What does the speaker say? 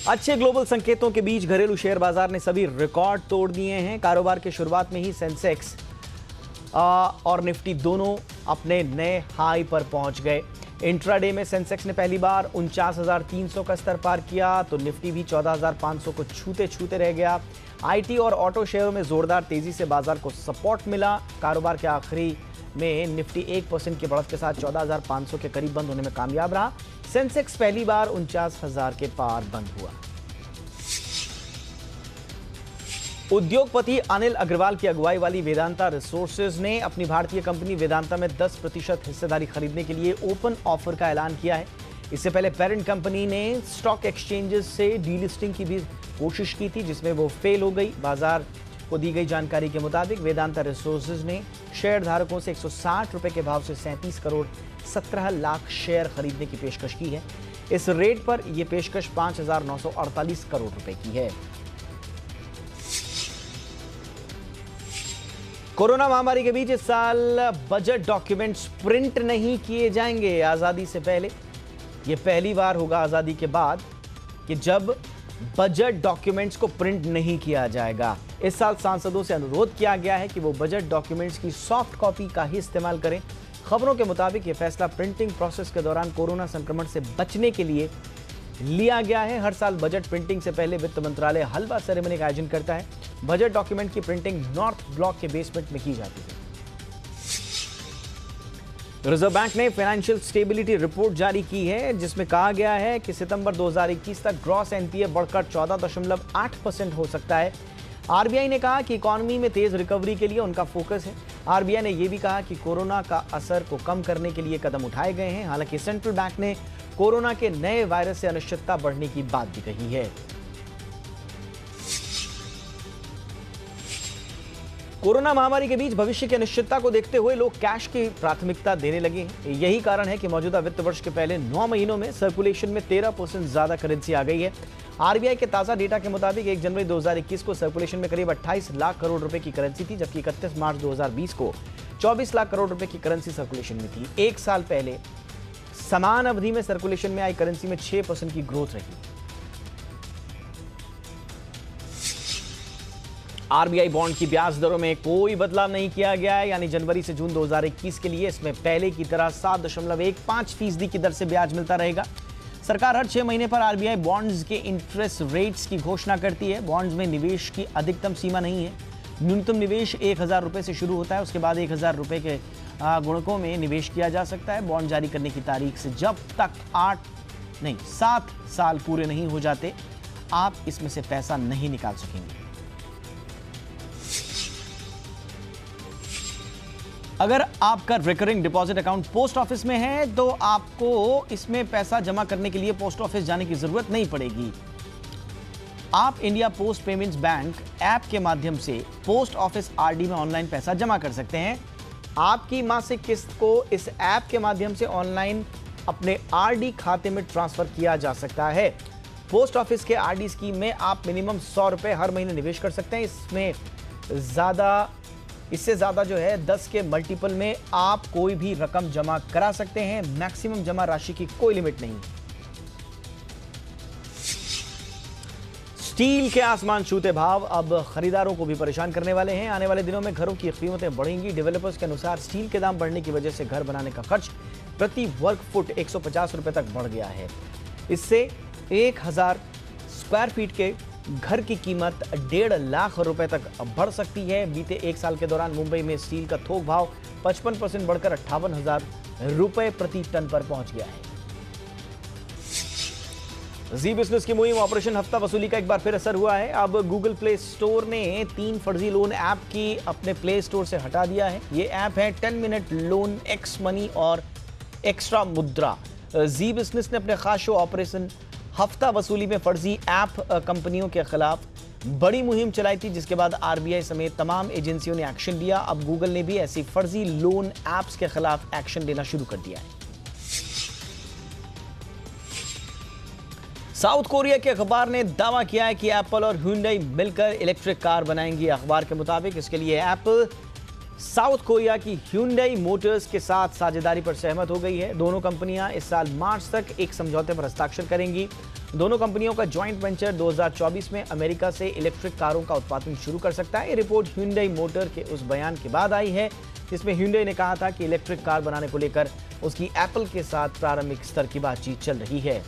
अच्छे ग्लोबल संकेतों के बीच घरेलू शेयर बाजार ने सभी रिकॉर्ड तोड़ दिए हैं। कारोबार के शुरुआत में ही सेंसेक्स और निफ्टी दोनों अपने नए हाई पर पहुंच गए। इंट्राडे में सेंसेक्स ने पहली बार 49,300 का स्तर पार किया तो निफ्टी भी 14,500 को छूते छूते रह गया। आईटी और ऑटो शेयरों में जोरदार तेजी से बाजार को सपोर्ट मिला। कारोबार के आखिरी में निफ्टी 1% की बढ़त के साथ 14,500 के करीब बंद होने में कामयाब रहा। सेंसेक्स पहली बार 49,000 के पार बंद हुआ। उद्योगपति अनिल अग्रवाल की अगुवाई वाली वेदांता रिसोर्सेज ने अपनी भारतीय कंपनी वेदांता में 10% हिस्सेदारी खरीदने के लिए ओपन ऑफर का ऐलान किया है। इससे पहले पेरेंट कंपनी ने स्टॉक एक्सचेंजेस से डीलिस्टिंग की भी कोशिश की थी, जिसमें वो फेल हो गई। बाजार को दी गई जानकारी के मुताबिक वेदांता रिसोर्सेज ने शेयर धारकों से 160 रुपए के भाव से 37 करोड़ 17 लाख शेयर खरीदने की पेशकश की है। इस रेट पर यह पेशकश 5,948 करोड़ रुपए की है। कोरोना महामारी के बीच इस साल बजट डॉक्यूमेंट्स प्रिंट नहीं किए जाएंगे। आजादी से पहले यह पहली बार होगा आजादी के बाद कि जब बजट डॉक्यूमेंट्स को प्रिंट नहीं किया जाएगा। इस साल सांसदों से अनुरोध किया गया है कि वो बजट डॉक्यूमेंट्स की सॉफ्ट कॉपी का ही इस्तेमाल करें। खबरों के मुताबिक यह फैसला प्रिंटिंग प्रोसेस के दौरान कोरोना संक्रमण से बचने के लिए लिया गया है। हर साल बजट प्रिंटिंग से पहले वित्त मंत्रालय हलवा सेरेमनी का आयोजन करता है। बजट डॉक्यूमेंट की प्रिंटिंग नॉर्थ ब्लॉक के बेसमेंट में की जाती है। रिजर्व बैंक ने फाइनेंशियल स्टेबिलिटी रिपोर्ट जारी की है, जिसमें कहा गया है कि सितंबर 2021 तक ग्रॉस एनपीए बढ़कर 14.8% हो सकता है। आरबीआई ने कहा कि इकोनॉमी में तेज रिकवरी के लिए उनका फोकस है। आरबीआई ने यह भी कहा कि कोरोना का असर को कम करने के लिए कदम उठाए गए हैं। हालांकि सेंट्रल बैंक ने कोरोना के नए वायरस से अनिश्चितता बढ़ने की बात भी कही है। कोरोना महामारी के बीच भविष्य की अनिश्चितता को देखते हुए लोग कैश की प्राथमिकता देने लगे हैं। यही कारण है कि मौजूदा वित्त वर्ष के पहले 9 महीनों में सर्कुलेशन में 13% ज्यादा करेंसी आ गई है। आरबीआई के ताजा डेटा के मुताबिक 1 जनवरी 2021 को सर्कुलेशन में करीब 28 लाख करोड़ रुपए की करेंसी थी, जबकि 31 मार्च 2020 को 24 लाख करोड़ रुपए की करेंसी सर्कुलेशन में थी। एक साल पहले समान अवधि में सर्कुलेशन में आई करेंसी में 6% की ग्रोथ रही। आरबीआई बॉन्ड की ब्याज दरों में कोई बदलाव नहीं किया गया है, यानी जनवरी से जून 2021 के लिए इसमें पहले की तरह 7.15% की दर से ब्याज मिलता रहेगा। सरकार हर 6 महीने पर आरबीआई बॉन्ड्स के इंटरेस्ट रेट्स की घोषणा करती है। बॉन्ड्स में निवेश की अधिकतम सीमा नहीं है। न्यूनतम निवेश 1,000 रुपए से शुरू होता है। उसके बाद 1,000 रुपए के गुणकों में निवेश किया जा सकता है। बॉन्ड जारी करने की तारीख से जब तक 7 साल पूरे नहीं हो जाते, आप इसमें से पैसा नहीं निकाल सकेंगे। अगर आपका recurring deposit account post office में है तो आपको इसमें पैसा जमा करने के लिए पोस्ट ऑफिस जाने की जरूरत नहीं पड़ेगी। आप India post payments bank app के माध्यम से पोस्ट ऑफिस आरडी में ऑनलाइन पैसा जमा कर सकते हैं। आपकी मासिक किस्त को इस ऐप के माध्यम से ऑनलाइन अपने आरडी खाते में ट्रांसफर किया जा सकता है। पोस्ट ऑफिस के आरडी स्कीम में आप मिनिमम 100 रुपए हर महीने निवेश कर सकते हैं। इससे ज्यादा जो है 10 के मल्टीपल में आप कोई भी रकम जमा करा सकते हैं। मैक्सिमम जमा राशि की कोई लिमिट नहीं। स्टील के आसमान छूते भाव अब खरीदारों को भी परेशान करने वाले हैं। आने वाले दिनों में घरों की कीमतें बढ़ेंगी। डेवलपर्स के अनुसार स्टील के दाम बढ़ने की वजह से घर बनाने का खर्च प्रति वर्ग फुट 150 रुपए तक बढ़ गया है। इससे 1000 स्क्वायर फीट के घर की कीमत 1.5 लाख रुपए तक बढ़ सकती है। बीते 1 साल के दौरान मुंबई में स्टील का थोक भाव 55% बढ़कर 58,000 रुपए प्रति टन पर पहुंच गया है। जी बिजनेस की मुहिम ऑपरेशन हफ्ता वसूली का एक बार फिर असर हुआ है। अब गूगल प्ले स्टोर ने 3 फर्जी लोन ऐप की अपने प्ले स्टोर से हटा दिया है। ये ऐप है 10 मिनट लोन, एक्स मनी और एक्स्ट्रा मुद्रा। जी बिजनेस ने अपने खास शो ऑपरेशन हफ्ता वसूली में फर्जी ऐप कंपनियों के खिलाफ बड़ी मुहिम चलाई थी, जिसके बाद आरबीआई समेत तमाम एजेंसियों ने एक्शन लिया। अब गूगल ने भी ऐसी फर्जी लोन ऐप्स के खिलाफ एक्शन लेना शुरू कर दिया है। साउथ कोरिया के अखबार ने दावा किया है कि एप्पल और ह्यूंडई मिलकर इलेक्ट्रिक कार बनाएंगी। अखबार के मुताबिक इसके लिए एप्पल साउथ कोरिया की Hyundai मोटर्स के साथ साझेदारी पर सहमत हो गई है। दोनों कंपनियां इस साल मार्च तक एक समझौते पर हस्ताक्षर करेंगी। दोनों कंपनियों का जॉइंट वेंचर 2024 में अमेरिका से इलेक्ट्रिक कारों का उत्पादन शुरू कर सकता है। ये रिपोर्ट Hyundai मोटर के उस बयान के बाद आई है जिसमें Hyundai ने कहा था कि इलेक्ट्रिक कार बनाने को लेकर उसकी एप्पल के साथ प्रारंभिक स्तर की बातचीत चल रही है।